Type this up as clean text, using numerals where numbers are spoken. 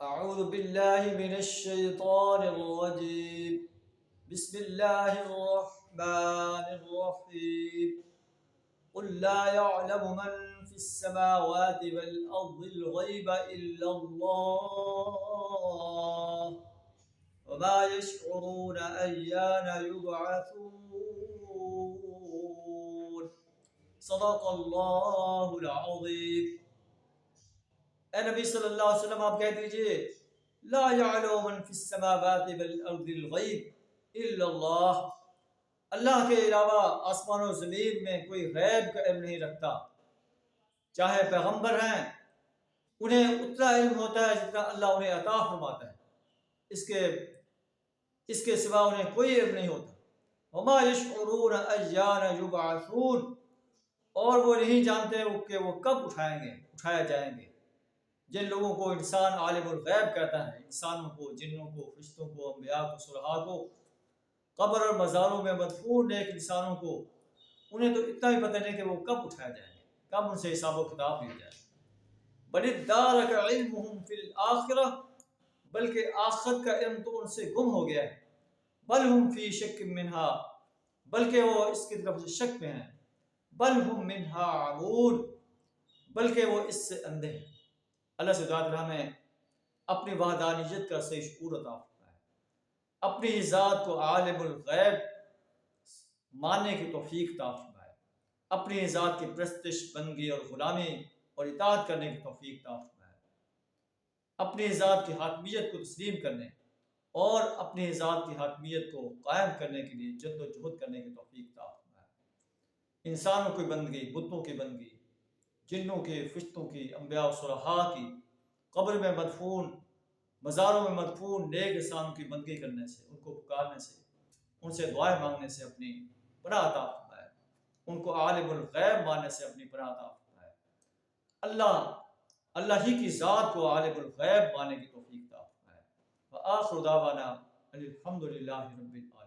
أعوذ بالله من الشيطان الرجيم. بسم الله الرحمن الرحيم. قل لا يعلم من في السماوات والأرض الغيب إلا الله وما يشعرون أيان يبعثون. صدق الله العظيم. اے نبی صلی اللہ علیہ وسلم آپ کہہ دیجئے لا یعلم من فی السماوات والارض الغیب الا اللہ، اللہ کے علاوہ آسمان و زمین میں کوئی غیب کا علم نہیں رکھتا. چاہے پیغمبر ہیں انہیں اتنا علم ہوتا ہے جتنا اللہ انہیں عطا فرماتا ہے، اس کے سوا انہیں کوئی علم نہیں ہوتا. وما یشعرون ایان یبعثون، اور وہ نہیں جانتے کہ وہ کب اٹھایا جائیں گے. جن لوگوں کو انسان عالم الغیب کہتا ہے، انسانوں کو، جنوں کو، فرشتوں کو، انبیاء کو، صلحاء کو، قبر اور مزاروں میں مدفون نیک انسانوں کو، انہیں تو اتنا بھی پتہ نہیں کہ وہ کب اٹھائے جائیں گے، کب ان سے حساب و کتاب لیا جائے. بل ادارک علمہم فی الآخرہ، بلکہ آخرت کا علم تو ان سے گم ہو گیا ہے. بل ہم فی شک منہا، بلکہ وہ اس کی طرف سے شک میں ہیں. بل ہم منہا عمون، بلکہ وہ اس سے اندھے ہیں. اللہ سے دعا کریں ہمیں اپنی وحدانیت کا صحیح شعور عطا فرمائے، اپنی ذات کو عالم الغیب ماننے کی توفیق عطا فرمائے، اپنی ذات کی پرستش، بندگی اور غلامی اور اطاعت کرنے کی توفیق عطا فرمائے، اپنی ذات کی حاکمیت کو تسلیم کرنے اور اپنی ذات کی حاکمیت کو قائم کرنے کے لیے جد و جہد کرنے کی توفیق عطا فرمائے. انسانوں کی بندگی، بتوں کی بندگی، جنوں کی، فرشتوں کی، انبیاء و صلحاء کی، قبر میں مدفون، مزاروں میں مدفون نیک انسانوں کی بندگی کرنے سے، ان کو پکارنے سے، ان سے دعائیں مانگنے سے اپنی پناہ عطا فرمائے، ان کو عالم الغیب ماننے سے اپنی پناہ عطا فرمائے. اللہ ہی کی ذات کو عالم الغیب ماننے کی توفیق عطا فرمائے. وآخر دعوانا الحمد للہ رب العالمین.